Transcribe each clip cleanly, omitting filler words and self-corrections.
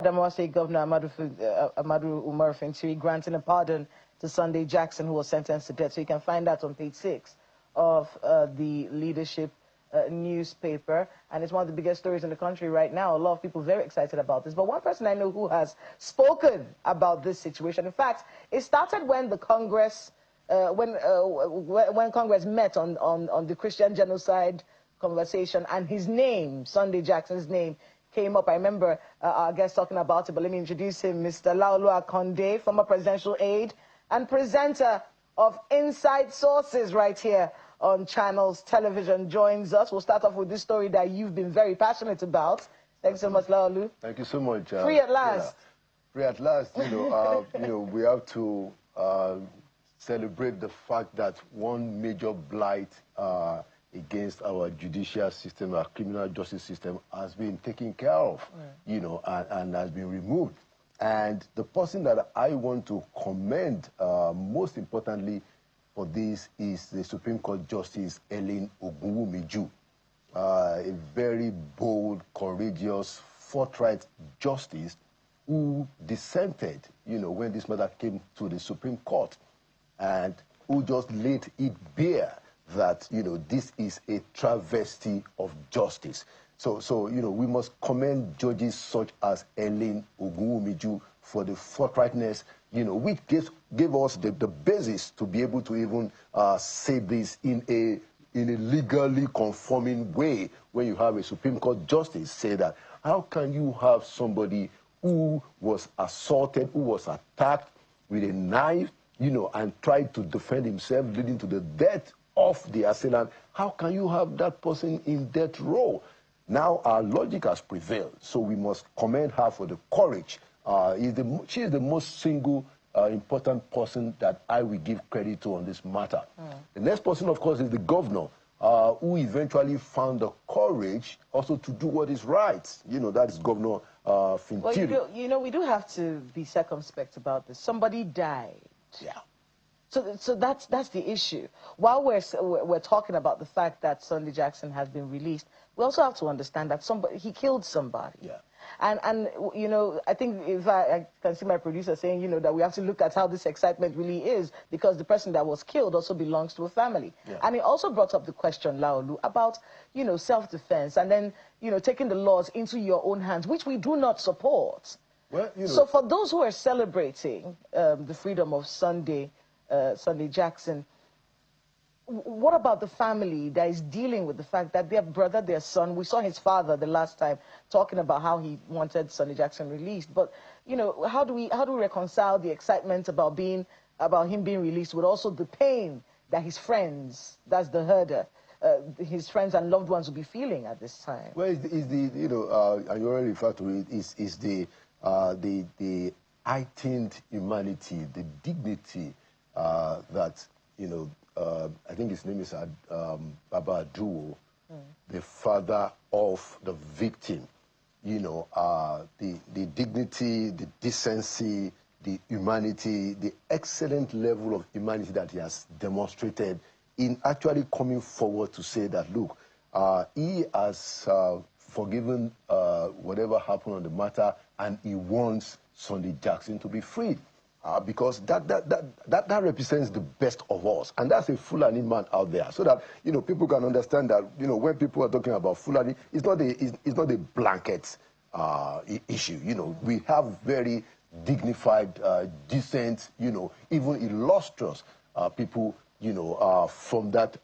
Adamawa State Governor Amadu Umar Fintiri granting a pardon to Sunday Jackson, who was sentenced to death. So you can find that on page 6 of the Leadership newspaper. And it's one of the biggest stories in the country right now. A lot of people very excited about this. But one person I know who has spoken about this situation, in fact, it started when the Congress, when Congress met on the Christian genocide conversation, and his name, Sunday Jackson's name, came up. I remember our guest talking about it, but let me introduce him, Mr. Laolu Akande, former presidential aide and presenter of Inside Sources right here on Channels Television, joins us. We'll start off with this story that you've been very passionate about. Thanks so much, Laolu. Thank you so much. Free at last. Yeah. Free at last. We have to celebrate the fact that one major blight against our judicial system, our criminal justice system, has been taken care of, and has been removed. And the person that I want to commend most importantly for this is the Supreme Court Justice Ellen Ogunwumiju, a very bold, courageous, forthright justice who dissented, when this matter came to the Supreme Court, and who just laid it bare that, this is a travesty of justice. So we must commend judges such as Ellen Ogunwumiju for the forthrightness, which gave us the basis to be able to even say this in a legally conforming way. When you have a Supreme Court justice say that, how can you have somebody who was assaulted, who was attacked with a knife, and tried to defend himself, leading to the death of the assailant? How can you have that person in death row? Now our logic has prevailed, so we must commend her for the courage. She is the most single important person that I will give credit to on this matter. The next person, of course, is the governor, who eventually found the courage also to do what is right. That is Governor Fintiri. Well, we do have to be circumspect about this. Somebody died. Yeah. So that's the issue. While we're talking about the fact that Sunday Jackson has been released, we also have to understand that he killed somebody. Yeah. And I think if I can see my producer saying, that we have to look at how this excitement really is, because the person that was killed also belongs to a family. Yeah. And he also brought up the question, Laolu, about, self-defense and then, taking the laws into your own hands, which we do not support. Well, So for those who are celebrating the freedom of Sunday Jackson, what about the family that is dealing with the fact that their brother, their son, we saw his father the last time talking about how he wanted Sunday Jackson released, but how do we reconcile the excitement about him being released with also the pain that his friends, that's the herder, his friends and loved ones will be feeling at this time? Well, and you already referred to it, is the heightened humanity, the dignity that, I think his name is Baba Aduwo, the father of the victim, the dignity, the decency, the humanity, the excellent level of humanity that he has demonstrated in actually coming forward to say that, look, he has forgiven whatever happened on the matter, and he wants Sunday Jackson to be freed. Because that represents the best of us, and that's a Fulani man out there, so that people can understand that when people are talking about Fulani, it's not a blanket issue. We have very dignified, decent, even illustrious people, from that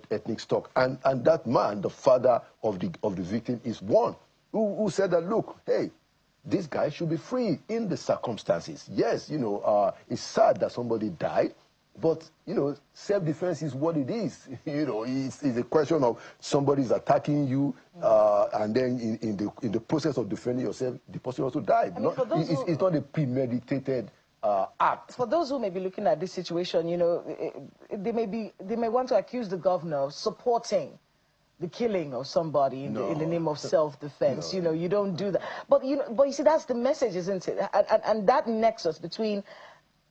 ethnic stock, and that man, the father of the victim, is one who said that, look, hey, this guy should be free in the circumstances. Yes, it's sad that somebody died, but, self-defense is what it is. It's a question of somebody's attacking you, and then in the process of defending yourself, the person also died. It's not a premeditated act. For those who may be looking at this situation, they may want to accuse the governor of supporting the killing of somebody in the name of self-defense. No. You don't do that. But you see, that's the message, isn't it? And that nexus between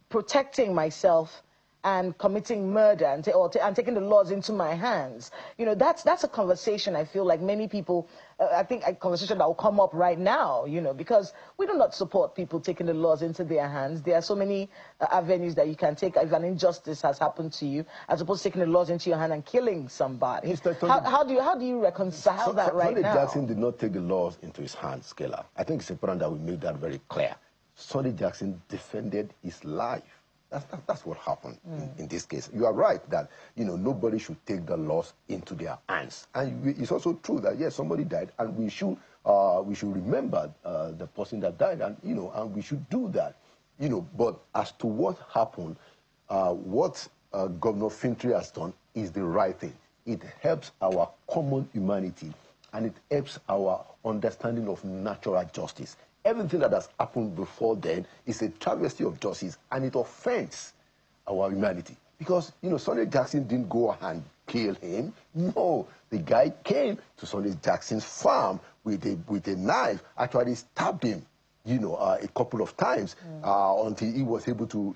protecting myself and committing murder and taking the laws into my hands. You know, that's a conversation I feel like many people, I think a conversation that will come up right now, you know, because we do not support people taking the laws into their hands. There are so many avenues that you can take if an injustice has happened to you, as opposed to taking the laws into your hand and killing somebody. How do you reconcile that right now? Sonny Jackson did not take the laws into his hands, Kela. I think it's important that we make that very clear. Sonny Jackson defended his life. That's what happened in this case. You are right that, you know, nobody should take the laws into their hands. And it's also true that, yes, somebody died, and we should remember the person that died, and, you know, and we should do that. You know, but as to what happened, what Governor Fintri has done is the right thing. It helps our common humanity, and it helps our understanding of natural justice. Everything that has happened before then is a travesty of justice, and it offends our humanity. Because, you know, Sonny Jackson didn't go and kill him. No, the guy came to Sonny Jackson's farm with a knife, actually stabbed him, you know, a couple of times until he was able to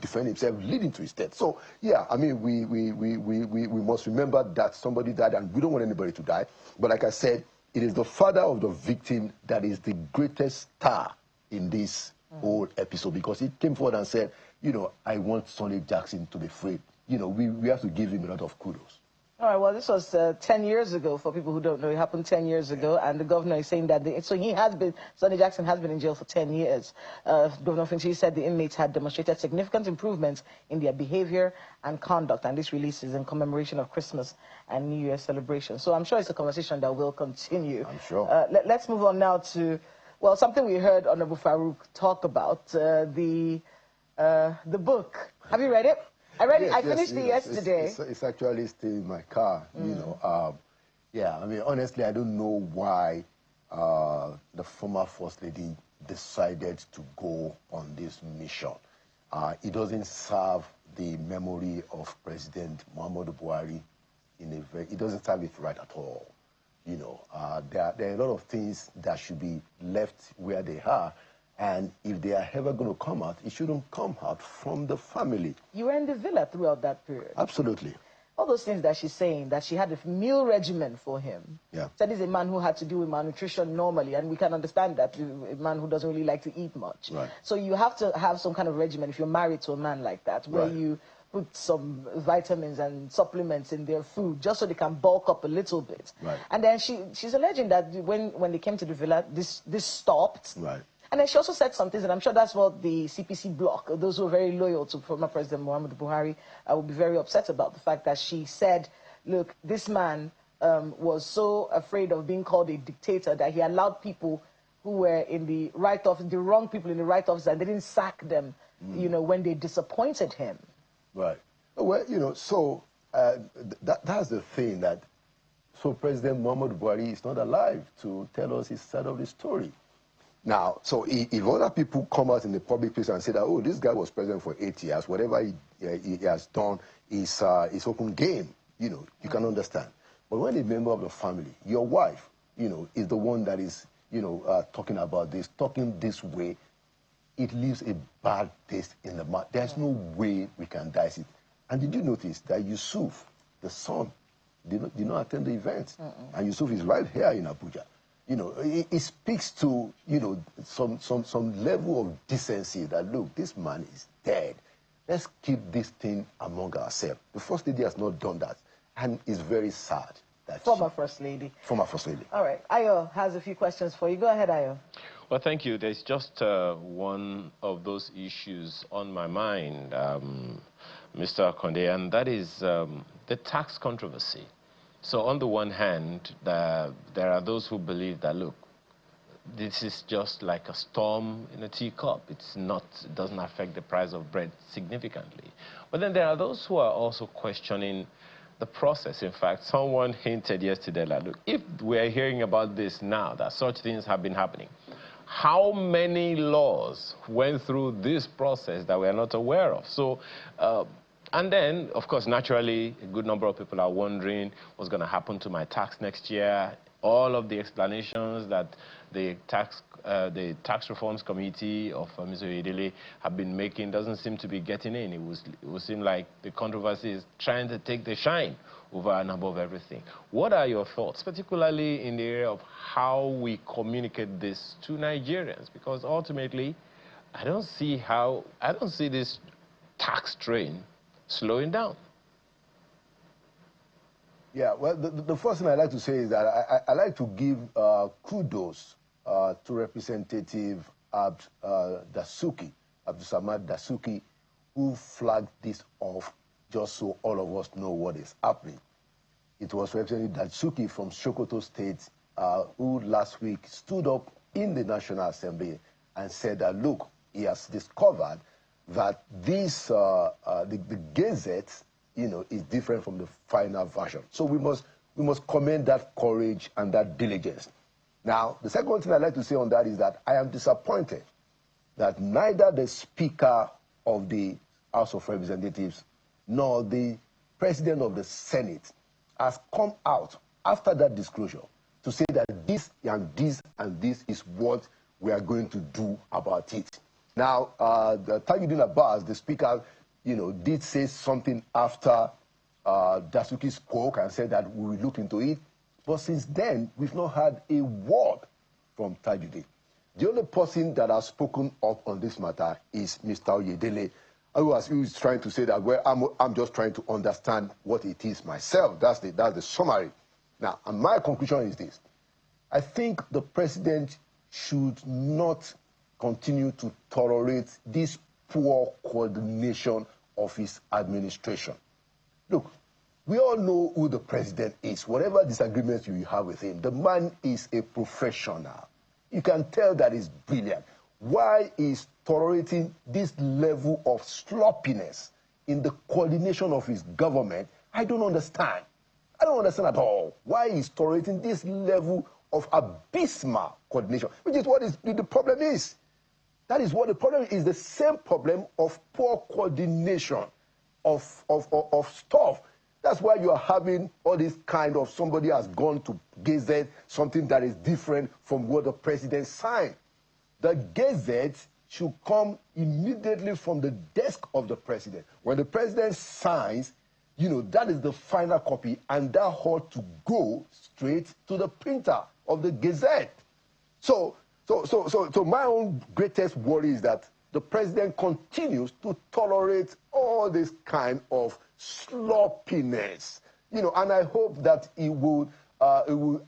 defend himself, leading to his death. So, yeah, I mean, we must remember that somebody died, and we don't want anybody to die. But like I said, it is the father of the victim that is the greatest star in this whole episode, because he came forward and said, you know, I want Sonny Jackson to be free. You know, we have to give him a lot of kudos. All right, well, this was 10 years ago, for people who don't know. It happened 10 years ago, and the governor is saying that, Sonny Jackson has been in jail for 10 years. Governor Fintri said the inmates had demonstrated significant improvements in their behavior and conduct, and this release is in commemoration of Christmas and New Year celebration. So I'm sure it's a conversation that will continue. I'm sure. Let's move on now to, well, something we heard Honorable Farouk talk about, the book. Have you read it? I read it. I finished it yesterday. It's actually still in my car, you know. Yeah, I mean, honestly, I don't know why the former First Lady decided to go on this mission. It doesn't serve the memory of President Muhammadu Buhari it doesn't serve it right at all. You know, there are a lot of things that should be left where they are. And if they are ever going to come out, it shouldn't come out from the family. You were in the villa throughout that period. Absolutely. All those things that she's saying, that she had a meal regimen for him. Yeah. Said he's a man who had to deal with malnutrition normally, and we can understand that, a man who doesn't really like to eat much. Right. So you have to have some kind of regimen if you're married to a man like that, where you put some vitamins and supplements in their food just so they can bulk up a little bit. Right. And then she's alleging that when they came to the villa, this stopped. Right. And then she also said some things, and I'm sure that's what the CPC bloc, those who are very loyal to former President Muhammadu Buhari, will be very upset about the fact that she said, look, this man was so afraid of being called a dictator that he allowed people who were in the right office, the wrong people in the right office, and they didn't sack them, you know, when they disappointed him. Right. Well, you know, so that's the thing that, so President Muhammadu Buhari is not alive to tell us his side of the story. Now, so if other people come out in the public place and say that, oh, this guy was president for 8 years, whatever he has done is open game, you know, you can understand. But when a member of the family, your wife, you know, is the one that is, you know, talking about this, talking this way, it leaves a bad taste in the mouth. There's no way we can dice it. And did you notice that Yusuf, the son, did not attend the event? And Yusuf is right here in Abuja. You know, it speaks to, you know, some level of decency that, look, this man is dead. Let's keep this thing among ourselves. The First Lady has not done that, and it's very sad. That Former First Lady. Former First Lady. All right. Ayo has a few questions for you. Go ahead, Ayo. Well, thank you. There's just one of those issues on my mind, Mr. Akande, and that is the tax controversy. So on the one hand, there are those who believe that, look, this is just like a storm in a teacup. It doesn't affect the price of bread significantly. But then there are those who are also questioning the process. In fact, someone hinted yesterday that, look, if we're hearing about this now, that such things have been happening, how many laws went through this process that we're not aware of? So, and then, of course, naturally, a good number of people are wondering what's going to happen to my tax next year. all of the explanations that the tax reforms committee of Mr. Oyedele have been making doesn't seem to be getting in. It would seem like the controversy is trying to take the shine over and above everything. What are your thoughts, particularly in the area of how we communicate this to Nigerians? Because ultimately, I don't see this tax train slowing down. Yeah, well, the first thing I'd like to say is that I like to give kudos to Representative Dasuki, Abdulsamad Dasuki, who flagged this off just so all of us know what is happening. It was Representative Dasuki from Sokoto State who last week stood up in the National Assembly and said that, look, he has discovered that this, the Gazette, is different from the final version. So we must commend that courage and that diligence. Now, the second thing I'd like to say on that is that I am disappointed that neither the Speaker of the House of Representatives nor the President of the Senate has come out after that disclosure to say that this and this and this is what we are going to do about it. Now, Tajuddin Abbas, the Speaker, did say something after Dasuki spoke and said that we will look into it. But since then, we've not had a word from Tajuddin. The only person that has spoken up on this matter is Mr. Oyedele, who is trying to say that, well, I'm just trying to understand what it is myself. That's the summary. Now, and my conclusion is this. I think the president should not continue to tolerate this poor coordination of his administration. Look, we all know who the president is. Whatever disagreements you have with him, the man is a professional. You can tell that he's brilliant. Why is tolerating this level of sloppiness in the coordination of his government? I don't understand. I don't understand at all. Why is tolerating this level of abysmal coordination, which is what the problem is. That is what the problem is, the same problem of poor coordination of stuff. That's why you are having all this kind of somebody has gone to Gazette, something that is different from what the president signed. The Gazette should come immediately from the desk of the president. When the president signs, that is the final copy, and that ought to go straight to the printer of the Gazette. So my own greatest worry is that the president continues to tolerate all this kind of sloppiness, and I hope that he will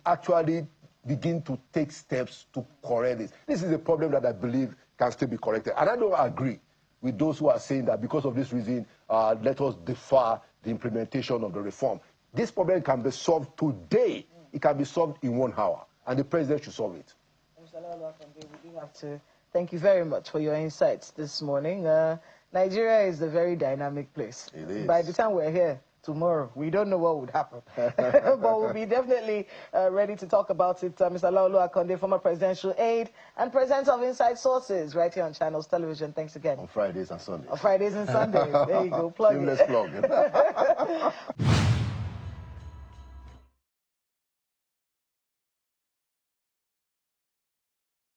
actually begin to take steps to correct this. This is a problem that I believe can still be corrected, and I don't agree with those who are saying that because of this reason, let us defer the implementation of the reform. This problem can be solved today. It can be solved in 1 hour, and the president should solve it. Mr. Laolu, we do have to thank you very much for your insights this morning. Nigeria is a very dynamic place. It is. By the time we're here tomorrow, we don't know what would happen. But we'll be definitely ready to talk about it. Mr. Laolu Akande, former presidential aide and president of Inside Sources, right here on Channels Television. Thanks again. On Fridays and Sundays. On Fridays and Sundays. There you go. Plug Shameless it. plug.